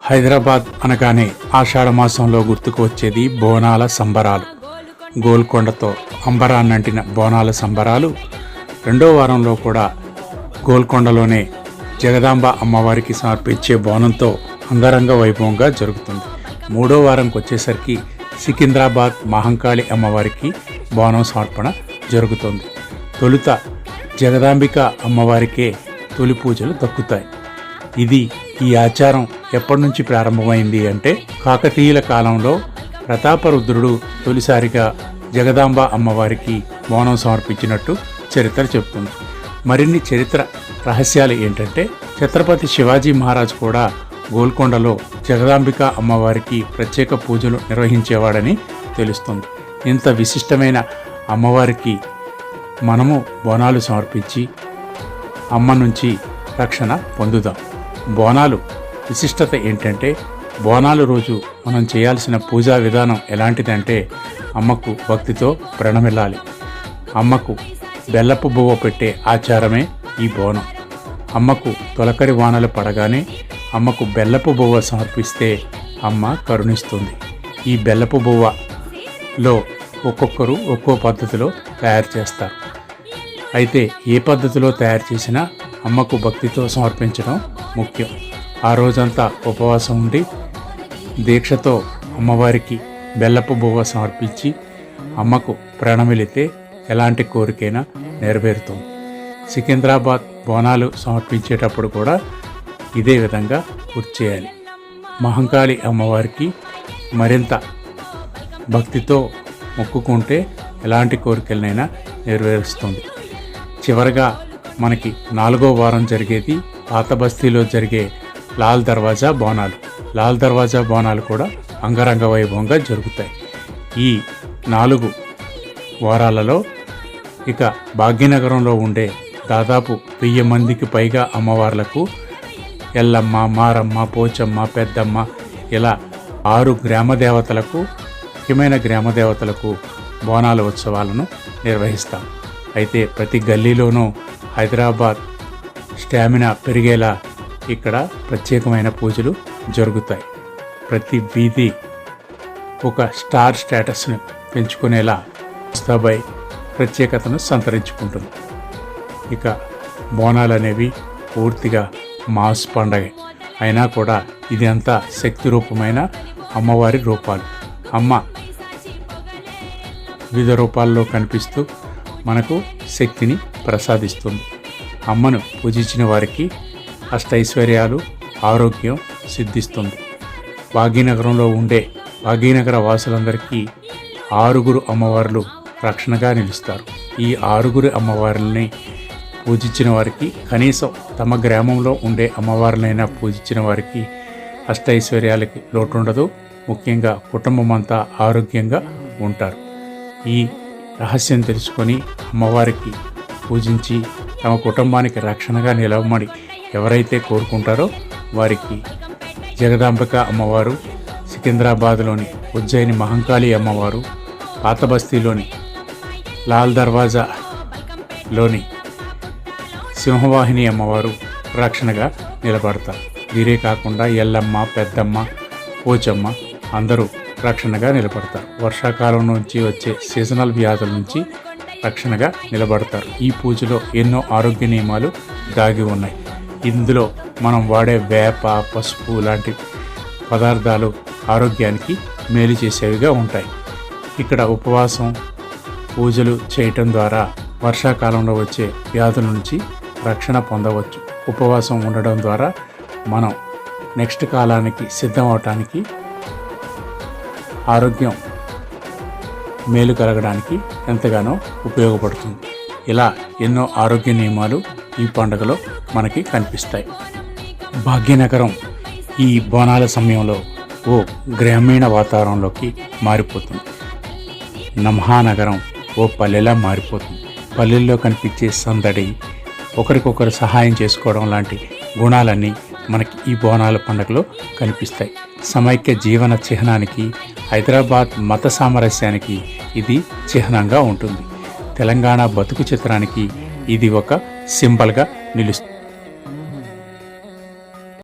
హైదరాబాద్ అనగానే ఆషాఢ మాసంలో గుర్తుకు వచ్చేది బోనాల సంబరాలు. గోల్కొండతో అంబరాన్నంటిన బోనాల సంబరాలు రెండో వారంలో కూడా గోల్కొండలోనే జగదాంబ అమ్మవారికి సమర్పించే బోనంతో అంగరంగ వైభవంగా జరుగుతుంది. మూడో వారంకి వచ్చేసరికి సికింద్రాబాద్ మహంకాళి అమ్మవారికి బోనం సమర్పణ జరుగుతుంది. తొలుత జగదాంబిక అమ్మవారికే తొలి పూజలు దక్కుతాయి. ఈ ఆచారం ఎప్పటి నుంచి ప్రారంభమైంది అంటే కాకతీయుల కాలంలో ప్రతాపరుద్రుడు తొలిసారిగా జగదాంబ అమ్మవారికి బోనం సమర్పించినట్టు చరిత్ర చెబుతుంది. మరిన్ని చరిత్ర రహస్యాలు ఏంటంటే ఛత్రపతి శివాజీ మహారాజ్ కూడా గోల్కొండలో జగదాంబిక అమ్మవారికి ప్రత్యేక పూజలు నిర్వహించేవాడని తెలుస్తుంది. ఇంత విశిష్టమైన అమ్మవారికి మనము బోనాలు సమర్పించి అమ్మ నుంచి రక్షణ పొందుదాం. బోనాలు విశిష్టత ఏంటంటే బోనాలు రోజు మనం చేయాల్సిన పూజా విధానం ఎలాంటిదంటే అమ్మకు భక్తితో ప్రణమిల్లాలి. అమ్మకు బెల్లపు బువ్వ పెట్టే ఆచారమే ఈ బోనం. అమ్మకు తొలకరి వానలు పడగానే అమ్మకు బెల్లపు బువ్వ సమర్పిస్తే అమ్మ కరుణిస్తుంది. ఈ బెల్లపు బువ్వలో ఒక్కొక్కరు ఒక్కో పద్ధతిలో తయారు చేస్తారు. అయితే ఏ పద్ధతిలో తయారు చేసినా అమ్మకు భక్తితో సమర్పించడం ముఖ్యం. ఆ రోజంతా ఉపవాసం ఉండి దీక్షతో అమ్మవారికి బెల్లపు బువ్వ సమర్పించి అమ్మకు ప్రణమిలితే ఎలాంటి కోరికైనా నెరవేరుతుంది. సికింద్రాబాద్ బోనాలు సమర్పించేటప్పుడు కూడా ఇదే విధంగా గుర్తు చేయాలి. మహంకాళి అమ్మవారికి మరింత భక్తితో మొక్కుకుంటే ఎలాంటి కోరికలనైనా నెరవేరుస్తుంది. చివరగా మనకి 4వ వారం జరిగేది పాత బస్తీలో జరిగే లాల్ దర్వాజా బోనాలు. లాల్ దర్వాజా బోనాలు కూడా అంగరంగ వైభవంగా జరుగుతాయి. ఈ 4 వారాలలో ఇక భాగ్యనగరంలో ఉండే దాదాపు 1000 మందికి పైగా అమ్మవార్లకు ఎల్లమ్మ, మారమ్మ, పోచమ్మ, పెద్దమ్మ ఇలా 6 గ్రామ దేవతలకు ముఖ్యమైన గ్రామ దేవతలకు బోనాల ఉత్సవాలను నిర్వహిస్తాం. అయితే ప్రతి గల్లీలోనూ హైదరాబాద్ స్టామినా పెరిగేలా ఇక్కడ ప్రత్యేకమైన పూజలు జరుగుతాయి. ప్రతి వీధి ఒక స్టార్ స్టేటస్ను పెంచుకునేలా ముస్తాబాయ్ ప్రత్యేకతను సంతరించుకుంటుంది. ఇక బోనాలు అనేవి పూర్తిగా మాస్ పండగ అయినా కూడా ఇది అంతా శక్తి రూపమైన అమ్మవారి రూపాలు. అమ్మ వివిధ రూపాల్లో కనిపిస్తూ మనకు శక్తిని ప్రసాదిస్తుంది. అమ్మను పూజించిన వారికి అష్టైశ్వర్యాలు, ఆరోగ్యం సిద్ధిస్తుంది. భాగ్యనగరంలో ఉండే భాగ్యనగర వాసులందరికీ 6 అమ్మవార్లు రక్షణగా నిలుస్తారు. ఈ 6 అమ్మవార్లని పూజించిన వారికి కనీసం తమ గ్రామంలో ఉండే అమ్మవార్లైనా పూజించిన వారికి అష్టైశ్వర్యాలకి లోటుండదు. ముఖ్యంగా కుటుంబం అంతా ఆరోగ్యంగా ఉంటారు. ఈ రహస్యం తెలుసుకొని అమ్మవారికి పూజించి తమ కుటుంబానికి రక్షణగా నిలవమని ఎవరైతే కోరుకుంటారో వారికి జగదాంబిక అమ్మవారు, సికింద్రాబాద్లోని ఉజ్జయిని మహంకాళి అమ్మవారు, పాత బస్తీలోని లాల్ దర్వాజాలోని సింహవాహిని అమ్మవారు రక్షణగా నిలబడతారు. వీరే కాకుండా ఎల్లమ్మ, పెద్దమ్మ, పోచమ్మ అందరూ రక్షణగా నిలబడతారు. వర్షాకాలం నుంచి వచ్చే సీజనల్ వ్యాధుల నుంచి రక్షణగా నిలబడతారు. ఈ పూజలో ఎన్నో ఆరోగ్య నియమాలు దాగి ఉన్నాయి. ఇందులో మనం వాడే వేప, పసుపు లాంటి పదార్థాలు ఆరోగ్యానికి మేలు చేసేవిగా ఉంటాయి. ఇక్కడ ఉపవాసం పూజలు చేయటం ద్వారా వర్షాకాలంలో వచ్చే వ్యాధుల నుంచి రక్షణ పొందవచ్చు. ఉపవాసం ఉండడం ద్వారా మనం నెక్స్ట్ కాలానికి సిద్ధం అవటానికి, ఆరోగ్యం మేలు కలగడానికి ఎంతగానో ఉపయోగపడుతుంది. ఇలా ఎన్నో ఆరోగ్య నియమాలు ఈ పండుగలో మనకి కనిపిస్తాయి. భాగ్యనగరం ఈ బోనాల సమయంలో ఓ గ్రామీణ వాతావరణంలోకి మారిపోతుంది. మహానగరం ఓ పల్లెలా మారిపోతుంది. పల్లెల్లో కనిపించే సందడి, ఒకరికొకరు సహాయం చేసుకోవడం లాంటి గుణాలన్నీ మనకి ఈ బోనాల పండుగలో కనిపిస్తాయి. సమైక్య జీవన చిహ్నానికి, హైదరాబాద్ మత సామరస్యానికి ఇది చిహ్నంగా ఉంటుంది. తెలంగాణ బతుకు చిత్రానికి ఇది ఒక సింబల్గా నిలుస్తుంది.